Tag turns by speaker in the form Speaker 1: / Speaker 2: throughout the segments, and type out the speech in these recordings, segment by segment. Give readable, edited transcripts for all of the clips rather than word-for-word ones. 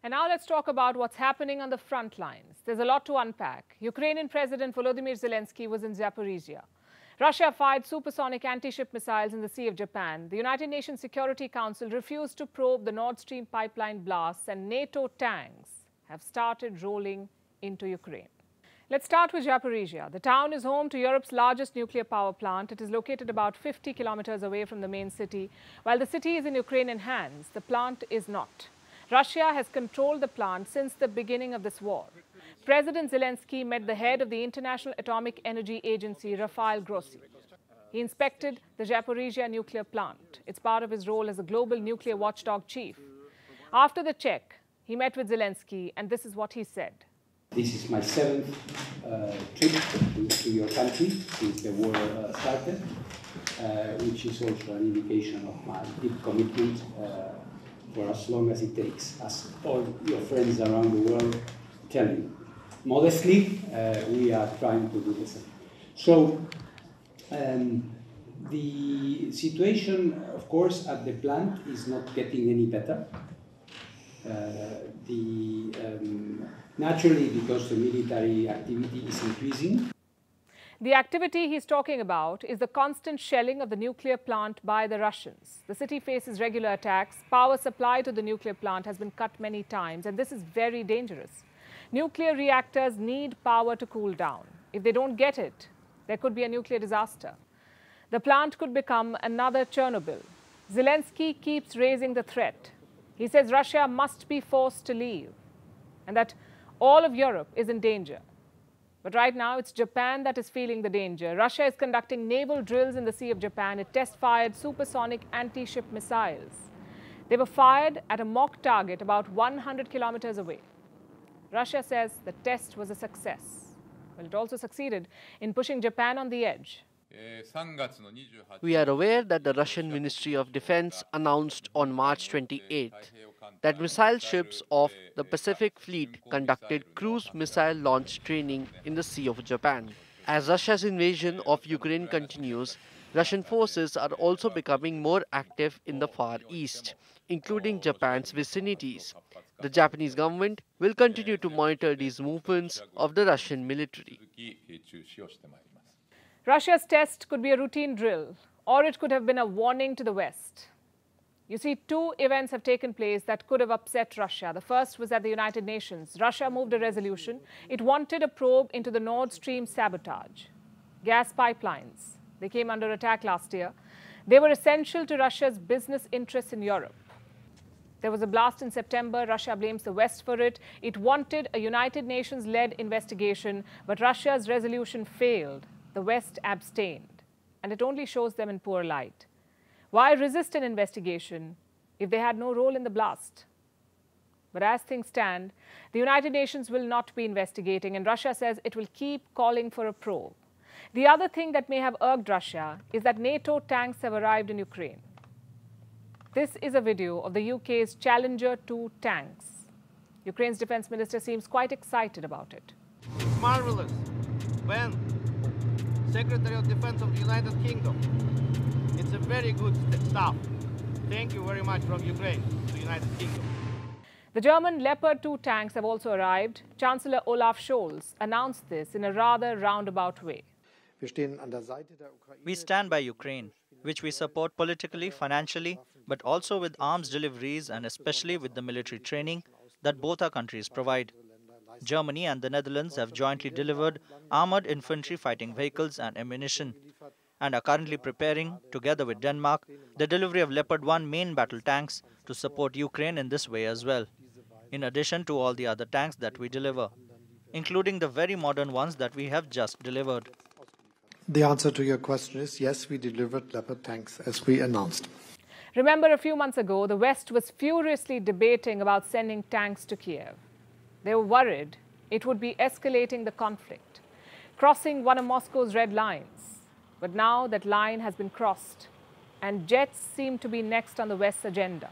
Speaker 1: And now let's talk about what's happening on the front lines. There's a lot to unpack. Ukrainian President Volodymyr Zelensky was in Zaporizhzhia. Russia fired supersonic anti-ship missiles in the Sea of Japan. The United Nations Security Council refused to probe the Nord Stream pipeline blasts, and NATO tanks have started rolling into Ukraine. Let's start with Zaporizhzhia. The town is home to Europe's largest nuclear power plant. It is located about 50 kilometers away from the main city. While the city is in Ukrainian hands, the plant is not. Russia has controlled the plant since the beginning of this war. President Zelensky met the head of the International Atomic Energy Agency, Rafael Grossi. He inspected the Zaporizhzhia nuclear plant. It's part of his role as a global nuclear watchdog chief. After the check, he met with Zelensky, and this is what he said.
Speaker 2: This is my seventh trip to your country since the war started, which is also an indication of my deep commitment for as long as it takes, as all your friends around the world tell you. Modestly, we are trying to do the same. So, the situation, of course, at the plant is not getting any better. Naturally, because the military activity is increasing.
Speaker 1: The activity he's talking about is the constant shelling of the nuclear plant by the Russians. The city faces regular attacks. Power supply to the nuclear plant has been cut many times, and this is very dangerous. Nuclear reactors need power to cool down. If they don't get it, there could be a nuclear disaster. The plant could become another Chernobyl. Zelensky keeps raising the threat. He says Russia must be forced to leave and that all of Europe is in danger. But right now, it's Japan that is feeling the danger. Russia is conducting naval drills in the Sea of Japan. It test-fired supersonic anti-ship missiles. They were fired at a mock target about 100 kilometers away. Russia says the test was a success. Well, it also succeeded in pushing Japan on the edge.
Speaker 3: We are aware that the Russian Ministry of Defense announced on March 28th that missile ships of the Pacific Fleet conducted cruise missile launch training in the Sea of Japan. As Russia's invasion of Ukraine continues, Russian forces are also becoming more active in the Far East, including Japan's vicinities. The Japanese government will continue to monitor these movements of the Russian military.
Speaker 1: Russia's test could be a routine drill, or it could have been a warning to the West. You see, two events have taken place that could have upset Russia. The first was at the United Nations. Russia moved a resolution. It wanted a probe into the Nord Stream sabotage. Gas pipelines. They came under attack last year. They were essential to Russia's business interests in Europe. There was a blast in September. Russia blames the West for it. It wanted a United Nations-led investigation, but Russia's resolution failed. The West abstained, and it only shows them in poor light. Why resist an investigation if they had no role in the blast? But as things stand, the United Nations will not be investigating, and Russia says it will keep calling for a probe. The other thing that may have irked Russia is that NATO tanks have arrived in Ukraine. This is a video of the UK's Challenger 2 tanks. Ukraine's defense minister seems quite excited about it.
Speaker 4: It's marvelous when Secretary of Defense of the United Kingdom. It's a very good stuff. Thank you very much from Ukraine to the United Kingdom.
Speaker 1: The German Leopard 2 tanks have also arrived. Chancellor Olaf Scholz announced this in a rather roundabout way.
Speaker 5: We stand by Ukraine, which we support politically, financially, but also with arms deliveries and especially with the military training that both our countries provide. Germany and the Netherlands have jointly delivered armored infantry fighting vehicles and ammunition and are currently preparing, together with Denmark, the delivery of Leopard 1 main battle tanks to support Ukraine in this way as well, in addition to all the other tanks that we deliver, including the very modern ones that we have just delivered.
Speaker 6: The answer to your question is yes, we delivered Leopard tanks as we announced.
Speaker 1: Remember, a few months ago, the West was furiously debating about sending tanks to Kiev. They were worried it would be escalating the conflict, crossing one of Moscow's red lines. But now that line has been crossed, and jets seem to be next on the West's agenda.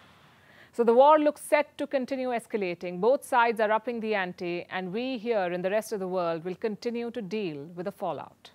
Speaker 1: So the war looks set to continue escalating. Both sides are upping the ante, and we here in the rest of the world will continue to deal with the fallout.